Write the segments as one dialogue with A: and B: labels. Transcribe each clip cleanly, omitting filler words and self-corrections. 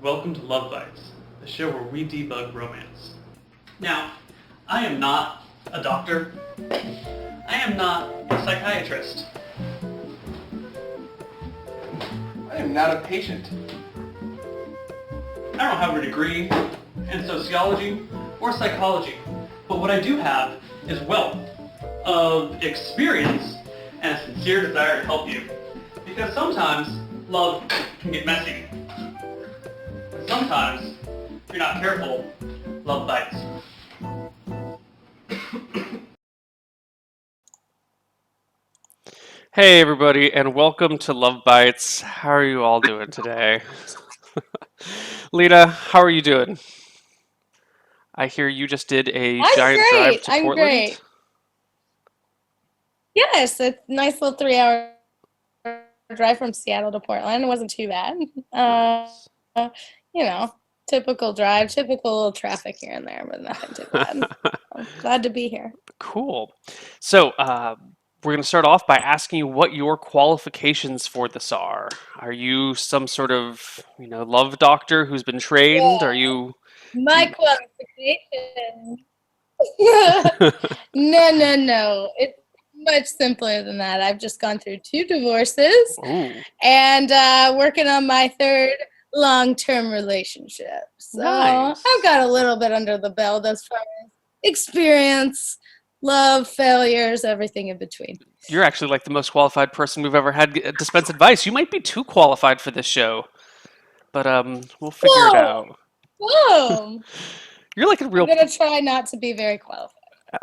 A: Welcome to LoveBytes, the show where we debug romance. Now, I am not a doctor. I am not a psychiatrist.
B: I am not a patient.
A: I don't have a degree in sociology or psychology, but what I do have is wealth of experience and a sincere desire to help you. Because sometimes love can get messy. Sometimes, if you're not careful, love bites.
C: Hey everybody, and welcome to LoveBytes. How are you all doing today? Lita, how are you doing? I hear you just did a giant drive to Portland.
D: Great. Yes, a nice little 3-hour drive from Seattle to Portland. It wasn't too bad. Typical drive, typical little traffic here and there, but nothing too bad. I'm glad to be here.
C: Cool. So, we're going to start off by asking you what your qualifications for this are. Are you some sort of, love doctor who's been trained?
D: Yeah.
C: Are you...
D: My qualification. No. It's much simpler than that. I've just gone through 2 divorces.
C: Ooh.
D: And working on my 3rd long-term relationship. So
C: Nice.
D: I've got a little bit under the belt as far as experience, love, failures, everything in between.
C: You're actually like the most qualified person we've ever had dispense advice. You might be too qualified for this show, but we'll figure it out.
D: Whoa!
C: You're like a real...
D: I'm going to try not to be very qualified.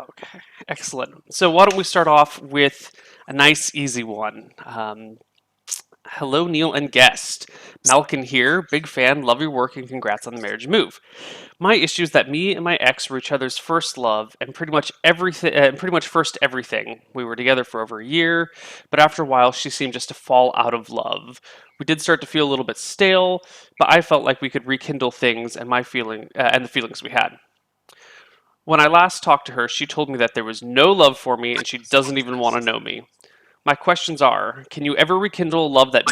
C: Okay, excellent. So why don't we start off with a nice, easy one. Hello, Neil and guest. Malkin here, big fan, love your work, and congrats on the marriage move. My issue is that me and my ex were each other's first love and pretty much first everything. We were together for over a year, but after a while, she seemed just to fall out of love. We did start to feel a little bit stale, but I felt like we could rekindle things and the feelings we had. When I last talked to her, she told me that there was no love for me and she doesn't even want to know me. My questions are, can you ever rekindle love that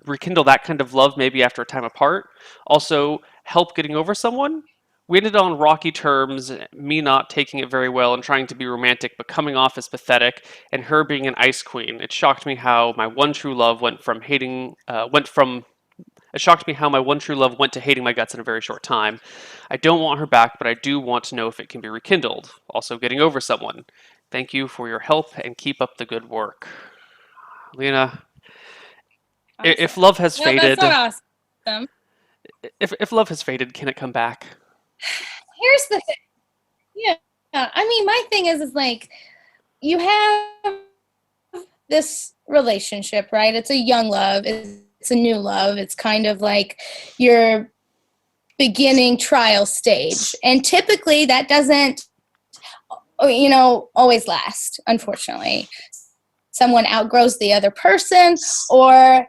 C: rekindle that kind of love maybe after a time apart? Also, help getting over someone? We ended on rocky terms, me not taking it very well and trying to be romantic but coming off as pathetic, and her being an ice queen. It shocked me how my one true love went to hating my guts in a very short time. I don't want her back, but I do want to know if it can be rekindled. Also, getting over someone. Thank you for your help and keep up the good work. Lena,
D: Awesome.
C: If love has faded...
D: That's not awesome.
C: If love has faded, can it come back?
D: Here's the thing. Yeah. I mean, my thing is like, you have this relationship, right? It's a young love. It's a new love. It's kind of like your beginning trial stage. And typically that doesn't, always last, unfortunately. Someone outgrows the other person, or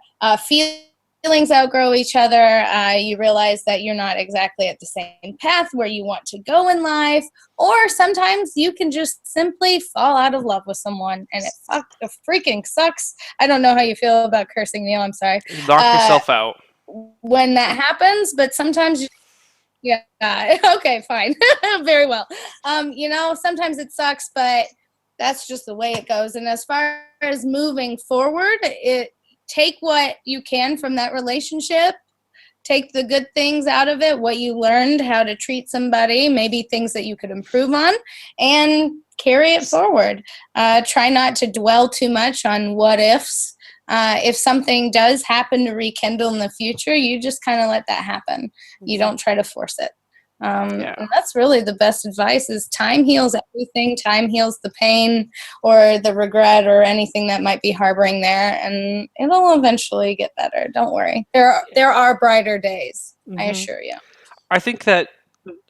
D: feelings outgrow each other. You realize that you're not exactly at the same path where you want to go in life, or sometimes you can just simply fall out of love with someone, and it freaking sucks. I don't know how you feel about cursing, Neil. I'm sorry.
C: Knock yourself out.
D: When that happens, but sometimes yeah, okay, fine. Very well. Sometimes it sucks, but that's just the way it goes. And as far as moving forward, take what you can from that relationship, take the good things out of it, what you learned, how to treat somebody, maybe things that you could improve on, and carry it forward. Try not to dwell too much on what ifs. If something does happen to rekindle in the future, you just kind of let that happen. You don't try to force it. And that's really the best advice is time heals everything. Time heals the pain or the regret or anything that might be harboring there, and it'll eventually get better. Don't worry. There are brighter days, I assure you.
C: I think that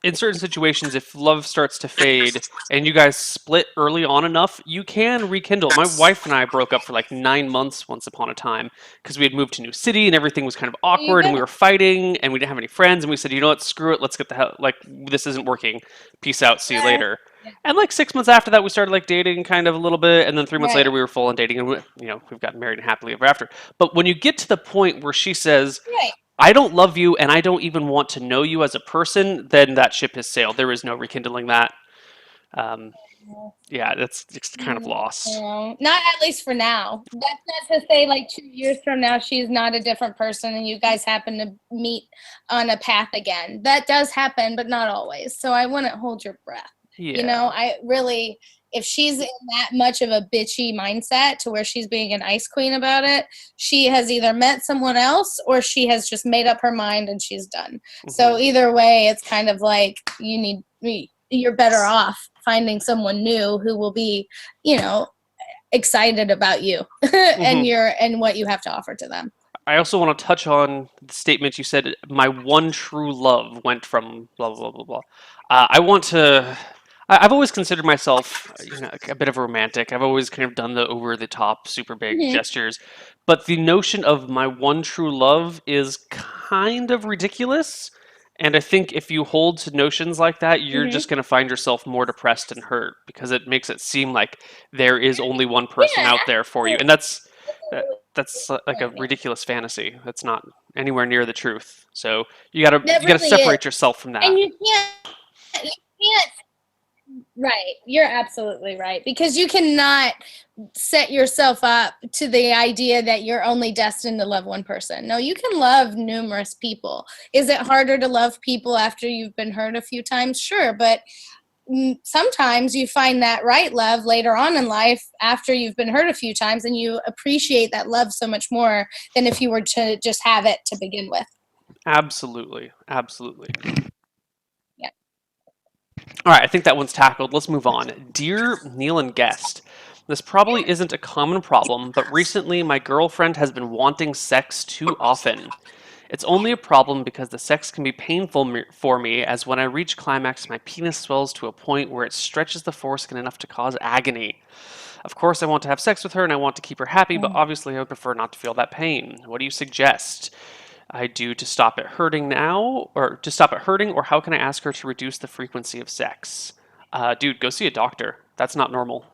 C: in certain situations, if love starts to fade and you guys split early on enough, you can rekindle. My wife and I broke up for like 9 months once upon a time because we had moved to a new city and everything was kind of awkward and we were fighting and we didn't have any friends, and we said, you know what, screw it, let's get the hell, this isn't working. Peace out, see you later. And 6 months after that, we started dating kind of a little bit, and then 3 months later, we were full on dating, and we've gotten married and happily ever after. But when you get to the point where she says, I don't love you and I don't even want to know you as a person, then that ship has sailed. There is no rekindling that. Um, yeah, that's just kind of lost.
D: No, not at least for now. That's not to say like 2 years from now she's not a different person and you guys happen to meet on a path again. That does happen, but not always. So I wouldn't hold your breath. You know,
C: Yeah.
D: I really, if she's in that much of a bitchy mindset to where she's being an ice queen about it, she has either met someone else or she has just made up her mind and she's done. So
C: Mhm.
D: either way, it's kind of like you're better off finding someone new who will be, excited about you and
C: Mhm.
D: what you have to offer to them.
C: I also want to touch on the statement you said. My one true love went from blah blah blah blah. I want to. I've always considered myself, a bit of a romantic. I've always kind of done the over the top, super big
D: Mhm.
C: gestures, but the notion of my one true love is kind of ridiculous. And I think if you hold to notions like that, you're
D: Mhm.
C: just going to find yourself more depressed and hurt because it makes it seem like there is only one person
D: Yeah,
C: out there for you, and that's like a
D: absolutely.
C: ridiculous fantasy. That's not anywhere near the truth. So you gotta
D: That
C: you gotta
D: really is.
C: separate yourself from that.
D: And you can't, right. You're absolutely right. Because you cannot set yourself up to the idea that you're only destined to love one person. No, you can love numerous people. Is it harder to love people after you've been hurt a few times? Sure, but sometimes you find that right love later on in life after you've been hurt a few times and you appreciate that love so much more than if you were to just have it to begin with.
C: Absolutely, absolutely.
D: Yeah.
C: All right, I think that one's tackled. Let's move on. Dear Neil and guest, this probably isn't a common problem, but recently my girlfriend has been wanting sex too often. It's only a problem because the sex can be painful for me, as when I reach climax, my penis swells to a point where it stretches the foreskin enough to cause agony. Of course, I want to have sex with her and I want to keep her happy, but obviously I would prefer not to feel that pain. What do you suggest I do to stop it hurting now, or to stop it hurting, or how can I ask her to reduce the frequency of sex? Dude, go see a doctor. That's not normal.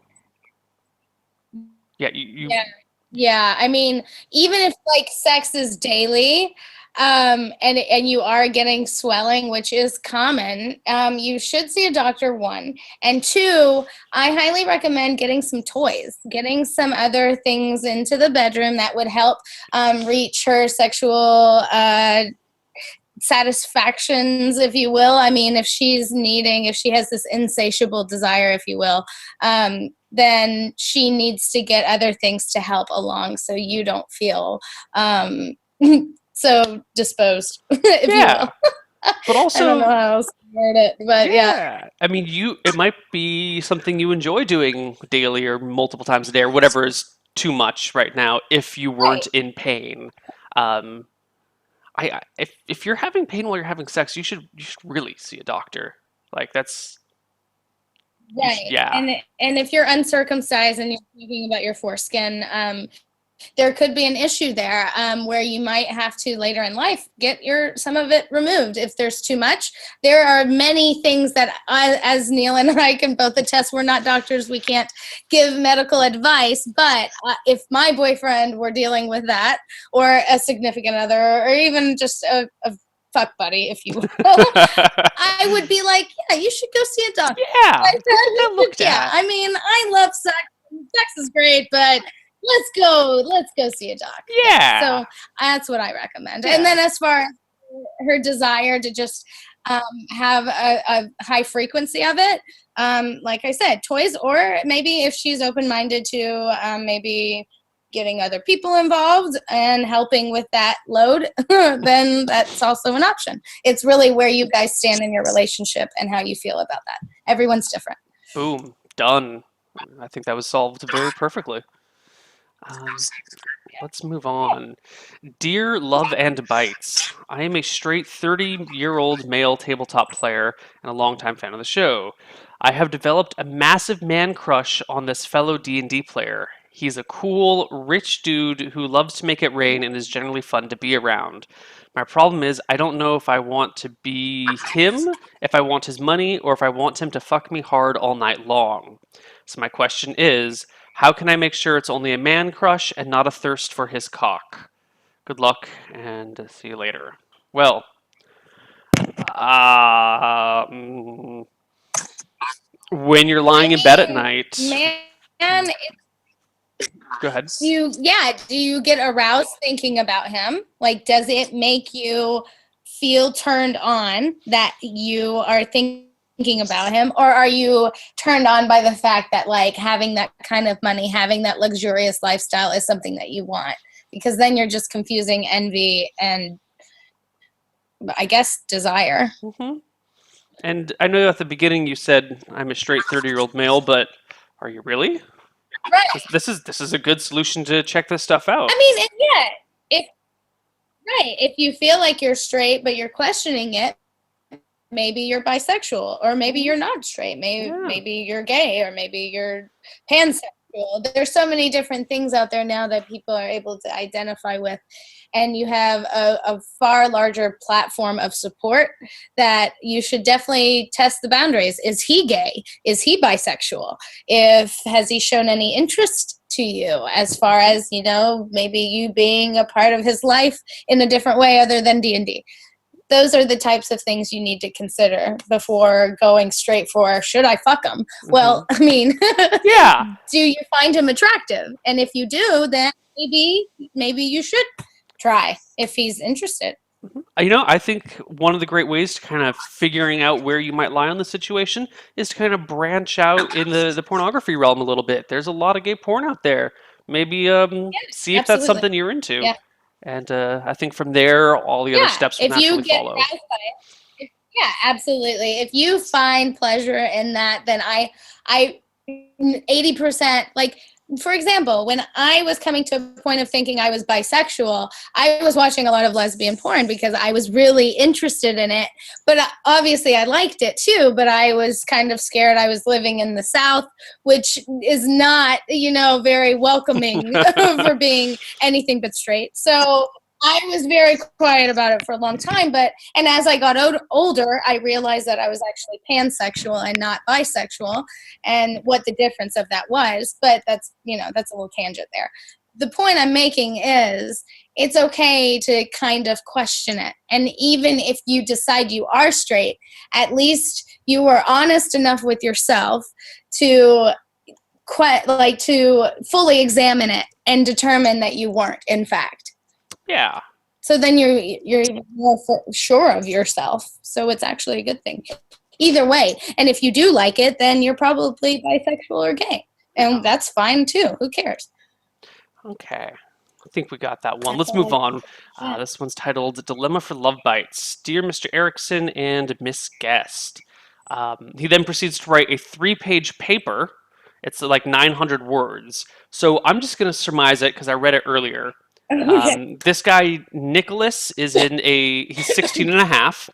C: Yeah, you
D: Yeah. Yeah. I mean, even if like sex is daily, and you are getting swelling, which is common, you should see a doctor, one. And two, I highly recommend getting some toys, getting some other things into the bedroom that would help reach her sexual satisfactions, if you will. I mean, if she has this insatiable desire, if you will, then she needs to get other things to help along so you don't feel so disposed, if you
C: yeah,
D: will.
C: but
D: I don't know
C: also
D: how else to word it, but yeah.
C: yeah. I mean, it might be something you enjoy doing daily or multiple times a day or whatever is too much right now if you weren't
D: Right,
C: in pain. Um, if you're having pain while you're having sex, you should really see a doctor. Like that's
D: right.
C: yeah.
D: And if you're uncircumcised and you're thinking about your foreskin, there could be an issue there, where you might have to later in life get some of it removed if there's too much. There are many things that as Neil and I can both attest, we're not doctors, we can't give medical advice, but if my boyfriend were dealing with that, or a significant other, or even just a fuck buddy, if you will, I would be like, yeah, you should go see a doctor.
C: Yeah,
D: Like,
C: go get that looked
D: yeah,
C: at.
D: I mean, I love sex. Sex is great, but let's go see a doc. Yeah,
C: Yeah,
D: so that's what I recommend. And
C: yeah.
D: then as far as her desire to just have a high frequency of it, like I said, toys, or maybe if she's open-minded to maybe getting other people involved and helping with that load, then that's also an option. It's really where you guys stand in your relationship and how you feel about that. Everyone's different.
C: Boom, done. I think that was solved very perfectly. Um, let's move on. Dear Love and Bites, I am a straight 30-year-old male tabletop player and a longtime fan of the show. I have developed a massive man crush on this fellow D&D player. He's a cool, rich dude who loves to make it rain and is generally fun to be around. My problem is I don't know if I want to be him, if I want his money, or if I want him to fuck me hard all night long. So my question is, how can I make sure it's only a man crush and not a thirst for his cock? Good luck, and see you later. Well, um, when you're lying in bed at night,
D: Man,
C: go ahead.
D: do you get aroused thinking about him? Like, does it make you feel turned on that you are thinking about him? Or are you turned on by the fact that, like, having that kind of money, having that luxurious lifestyle is something that you want? Because then you're just confusing envy and, I guess, desire.
C: Hmm. And I know at the beginning you said I'm a straight 30-year-old male, but are you really?
D: Right.
C: This is a good solution to check this stuff out.
D: I mean, yeah. If you feel like you're straight but you're questioning it, maybe you're bisexual, or maybe you're not straight. Maybe you're gay, or maybe you're pansexual. There's so many different things out there now that people are able to identify with, and you have a far larger platform of support that you should definitely test the boundaries. Is he gay? Is he bisexual? Has he shown any interest to you, as far as, maybe you being a part of his life in a different way other than D&D? Those are the types of things you need to consider before going straight for, should I fuck him? Well, I mean,
C: Yeah.
D: do you find him attractive? And if you do, then maybe you should try if he's interested.
C: I think one of the great ways to kind of figuring out where you might lie on the situation is to kind of branch out in the pornography realm a little bit. There's a lot of gay porn out there. Maybe see if that's
D: absolutely.
C: something you're into.
D: Yeah.
C: And I think from there, all the other steps will
D: If you
C: naturally
D: get
C: follow.
D: aroused by it, yeah, absolutely. If you find pleasure in that, then I 80%, like, for example, when I was coming to a point of thinking I was bisexual, I was watching a lot of lesbian porn because I was really interested in it. But obviously I liked it too, but I was kind of scared. I was living in the South, which is not, very welcoming for being anything but straight. So I was very quiet about it for a long time, and as I got older, I realized that I was actually pansexual and not bisexual, and what the difference of that was. But that's a little tangent there. The point I'm making is it's okay to kind of question it, and even if you decide you are straight, at least you were honest enough with yourself to to fully examine it and determine that you weren't, in fact.
C: Yeah.
D: So then you're even more sure of yourself. So it's actually a good thing. Either way. And if you do like it, then you're probably bisexual or gay. And that's fine too. Who cares?
C: Okay. I think we got that one.
D: That's
C: Let's move
D: all
C: on. This one's titled Dilemma for LoveBytes. Dear Mr. Erickson and Miss Guest. He then proceeds to write a 3-page paper. It's like 900 words. So I'm just going to surmise it because I read it earlier. This guy, Nicholas, he's 16 and a half.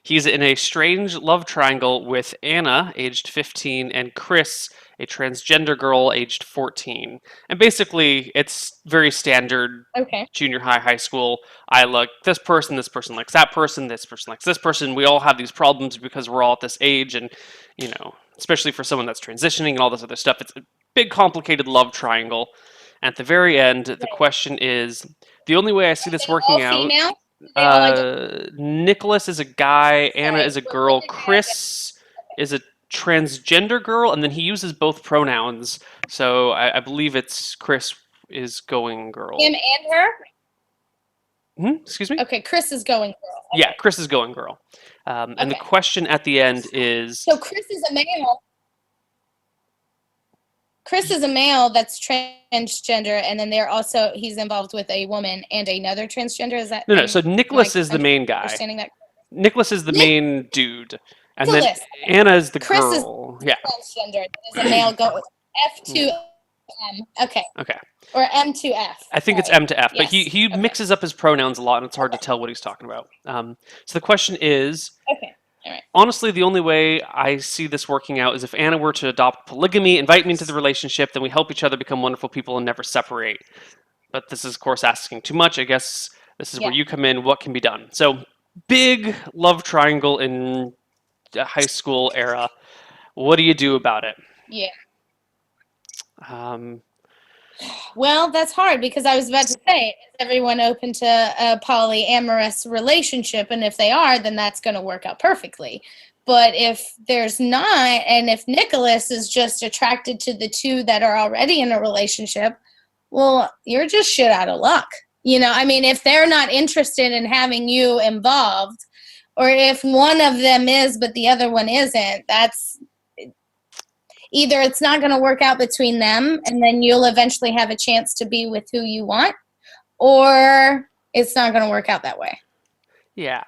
C: He's in a strange love triangle with Anna, aged 15, and Chris, a transgender girl, aged 14. And basically, it's very standard junior high school. I like this person likes that person, this person likes this person. We all have these problems because we're all at this age, and, especially for someone that's transitioning and all this other stuff, it's a big, complicated love triangle. At the very end, the question is, the only way I see this working out, Nicholas is a guy, Anna is a girl, Chris is a transgender girl, and then he uses both pronouns, so I believe it's Chris is going girl.
D: Him and her?
C: Excuse me?
D: Okay, Chris is going girl. Okay.
C: Yeah, Chris is going girl. And the question at the end is...
D: So Chris is a male. Chris is a male that's transgender, and then he's involved with a woman and another transgender. Is that
C: no? So Nicholas is the main guy.
D: Understanding that.
C: Nicholas is the main dude, and then Anna is the
D: Chris
C: girl.
D: Is transgender. Is a male go F2M. Okay.
C: Okay.
D: Or M to F.
C: I think it's M to F, but he mixes up his pronouns a lot, and it's hard to tell what he's talking about. So the question is.
D: Okay. All right.
C: Honestly, the only way I see this working out is if Anna were to adopt polygamy, invite me into the relationship, then we help each other become wonderful people and never separate. But this is, of course, asking too much. I guess this is where you come in. What can be done? So, big love triangle in the high school era. What do you do about it?
D: Yeah. Well, that's hard because I was about to say, is everyone open to a polyamorous relationship? And if they are, then that's going to work out perfectly. But if there's not, and if Nicholas is just attracted to the two that are already in a relationship, well, you're just shit out of luck. I mean, if they're not interested in having you involved, or if one of them is, but the other one isn't, that's either it's not going to work out between them and then you'll eventually have a chance to be with who you want, or it's not going to work out that way.
C: Yeah.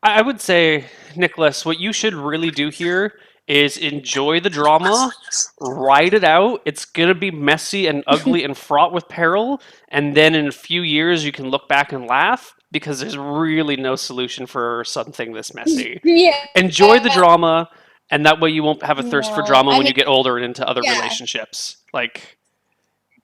C: I would say, Nicholas, what you should really do here is enjoy the drama, ride it out. It's going to be messy and ugly and fraught with peril. And then in a few years, you can look back and laugh because there's really no solution for something this messy.
D: Yeah.
C: Enjoy the drama, and that way you won't have a thirst for
D: No,
C: drama
D: I
C: when you
D: mean,
C: get older and into other
D: yeah.
C: relationships. Like,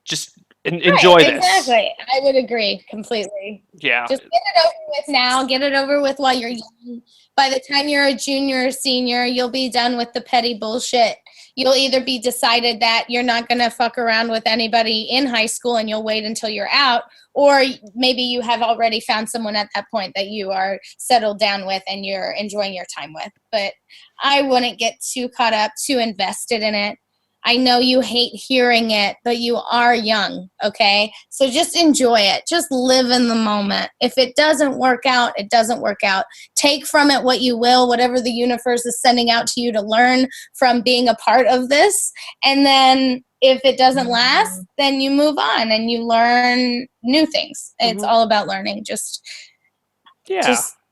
C: just enjoy this.
D: Exactly. I would agree completely.
C: Yeah.
D: Just get it over with now. Get it over with while you're young. By the time you're a junior or senior, you'll be done with the petty bullshit. You'll either be decided that you're not going to fuck around with anybody in high school and you'll wait until you're out, or maybe you have already found someone at that point that you are settled down with and you're enjoying your time with. But I wouldn't get too caught up, too invested in it. I know you hate hearing it, but you are young, okay? So just enjoy it. Just live in the moment. If it doesn't work out, it doesn't work out. Take from it what you will, whatever the universe is sending out to you to learn from being a part of this. And then if it doesn't last, then you move on and you learn new things. It's all about learning. Just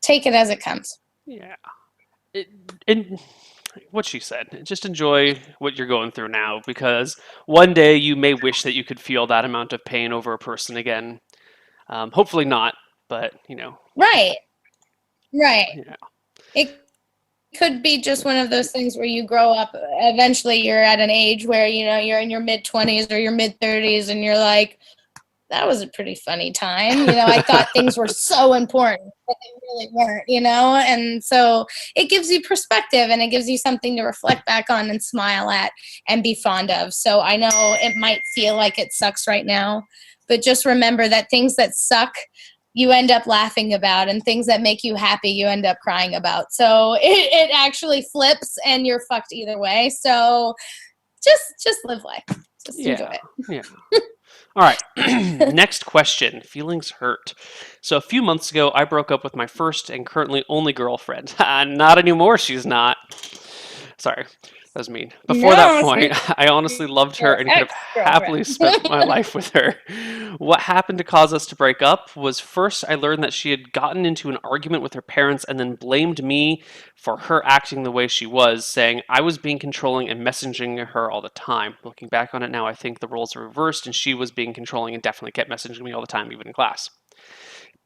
D: take it as it comes.
C: Yeah. And what she said, just enjoy what you're going through now, because one day you may wish that you could feel that amount of pain over a person again. Hopefully not, but
D: Right.
C: Yeah.
D: It could be just one of those things where you grow up, eventually you're at an age where you're in your mid-20s or your mid-30s and you're like, that was a pretty funny time. I thought things were so important, but they really weren't, and so it gives you perspective and it gives you something to reflect back on and smile at and be fond of. So I know it might feel like it sucks right now, but just remember that things that suck, you end up laughing about, and things that make you happy, you end up crying about. So it actually flips and you're fucked either way. So just live life. Just enjoy it.
C: Yeah. All right. Next question. Feelings hurt. So a few months ago, I broke up with my first and currently only girlfriend. Not anymore, she's not. Sorry, that was mean. Before that point, I honestly loved her and could have happily spent my life with her. What happened to cause us to break up was, first I learned that she had gotten into an argument with her parents and then blamed me for her acting the way she was, saying I was being controlling and messaging her all the time. Looking back on it now, I think the roles are reversed and she was being controlling and definitely kept messaging me all the time, even in class.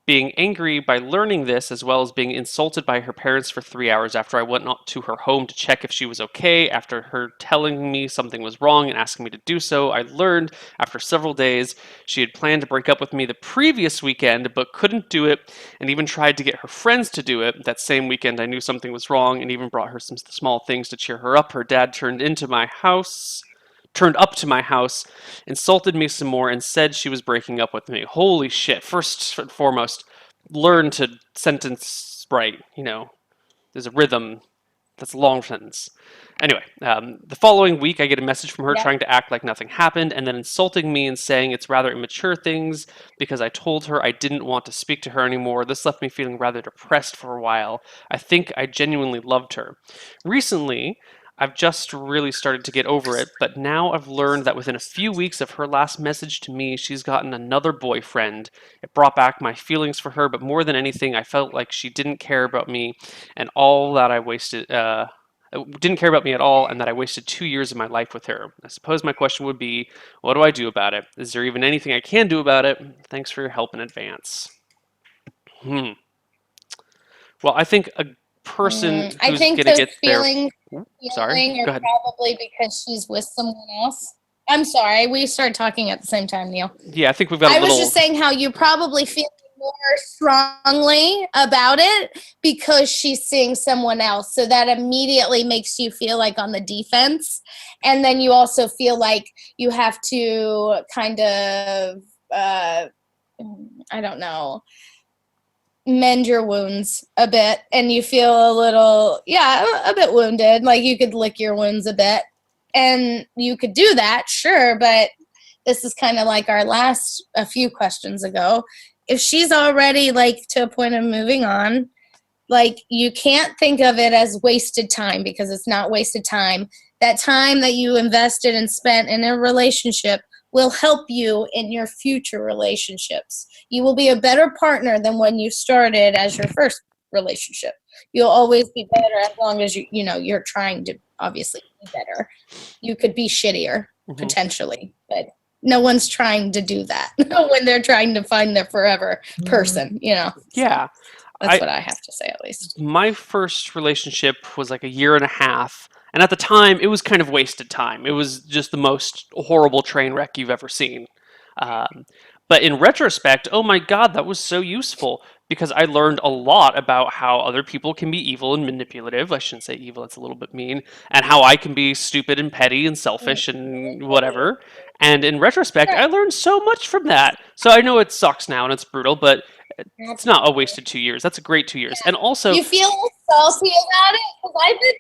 C: Being angry by learning this, as well as being insulted by her parents for 3 hours after I went to her home to check if she was okay, after her telling me something was wrong and asking me to do so, I learned after several days she had planned to break up with me the previous weekend but couldn't do it, and even tried to get her friends to do it. That same weekend I knew something was wrong and even brought her some small things to cheer her up. Her dad turned up to my house, insulted me some more, and said she was breaking up with me. Holy shit. First and foremost, learn to sentence right. There's a rhythm. That's a long sentence. Anyway, the following week I get a message from her trying to act like nothing happened and then insulting me and saying it's rather immature things because I told her I didn't want to speak to her anymore. This left me feeling rather depressed for a while. I think I genuinely loved her. Recently, I've just really started to get over it, but now I've learned that within a few weeks of her last message to me, she's gotten another boyfriend. It brought back my feelings for her, but more than anything, I felt like she didn't care about me and all that I wasted, didn't care about me at all, and that I wasted 2 years of my life with her. I suppose my question would be, what do I do about it? Is there even anything I can do about it? Thanks for your help in advance. Well, I think a person who's going to get
D: feelings
C: Sorry,
D: are probably because she's with someone else. I'm sorry, we started talking at the same time, Neil.
C: Yeah, I think we've got
D: I was just saying how you're probably feeling more strongly about it because she's seeing someone else. So that immediately makes you feel like on the defense. And then you also feel like you have to kind of, I don't know, mend your wounds a bit. And you feel a little, a bit wounded. Like you could lick your wounds a bit. And you could do that, sure, but this is kind of like our last a few questions ago. If she's already like to a point of moving on, like you can't think of it as wasted time because it's not wasted time. That time that you invested and spent in a relationship will help you in your future relationships. You will be a better partner than when you started as your first relationship. You'll always be better as long as you're trying to obviously be better. You could be shittier potentially, but no one's trying to do that when they're trying to find their forever person,
C: Yeah.
D: So that's what I have to say, at least.
C: My first relationship was like a year and a half. And at the time, it was kind of wasted time. It was just the most horrible train wreck you've ever seen. But in retrospect, oh my God, that was so useful because I learned a lot about how other people can be evil and manipulative. I shouldn't say evil, it's a little bit mean. And how I can be stupid and petty and selfish and whatever. And in retrospect, I learned so much from that. So I know it sucks now and it's brutal, but it's not a wasted 2 years. That's a great 2 years. And also,
D: you feel salty about it because I've been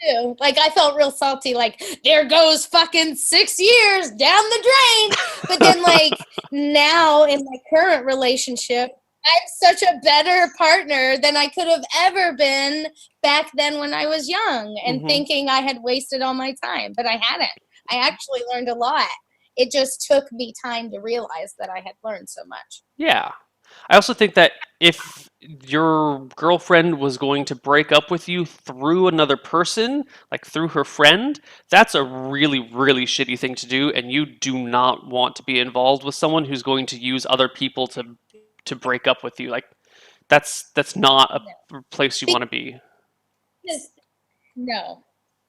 D: too. Like I felt real salty. Like there goes fucking 6 years down the drain. But then, like now in my current relationship, I'm such a better partner than I could have ever been back then when I was young and thinking I had wasted all my time, but I hadn't. I actually learned a lot. It just took me time to realize that I had learned so much.
C: yeah. I also think that if your girlfriend was going to break up with you through another person, like through her friend, that's a really, really shitty thing to do, and you do not want to be involved with someone who's going to use other people to break up with you. Like that's not a place you want to be.
D: No.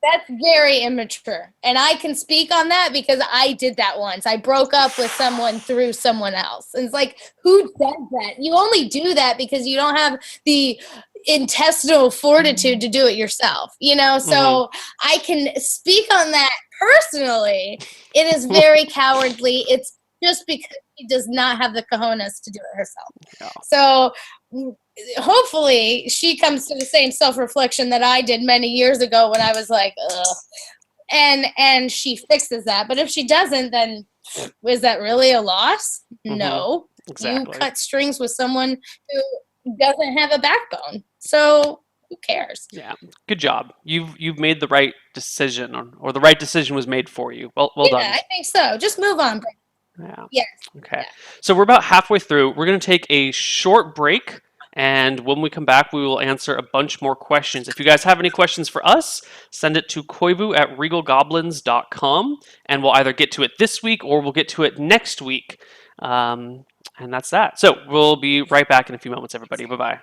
D: That's very immature. And I can speak on that because I did that once. I broke up with someone through someone else. And it's like, who does that? You only do that because you don't have the intestinal fortitude to do it yourself, So I can speak on that personally. It is very cowardly. It's just because she does not have the cojones to do it herself.
C: Yeah.
D: So hopefully she comes to the same self-reflection that I did many years ago when I was like, ugh. And she fixes that. But if she doesn't, then is that really a loss? No.
C: Exactly.
D: You cut strings with someone who doesn't have a backbone. So who cares?
C: Yeah. Good job. You've made the right decision, or the right decision was made for you. Well done.
D: Yeah, I think so. Just move on.
C: Yeah.
D: Yes.
C: Okay. So we're about halfway through. We're going to take a short break. And when we come back, we will answer a bunch more questions. If you guys have any questions for us, send it to koivu@regalgoblins.com, and we'll either get to it this week or we'll get to it next week. And that's that. So we'll be right back in a few moments, everybody. Bye-bye.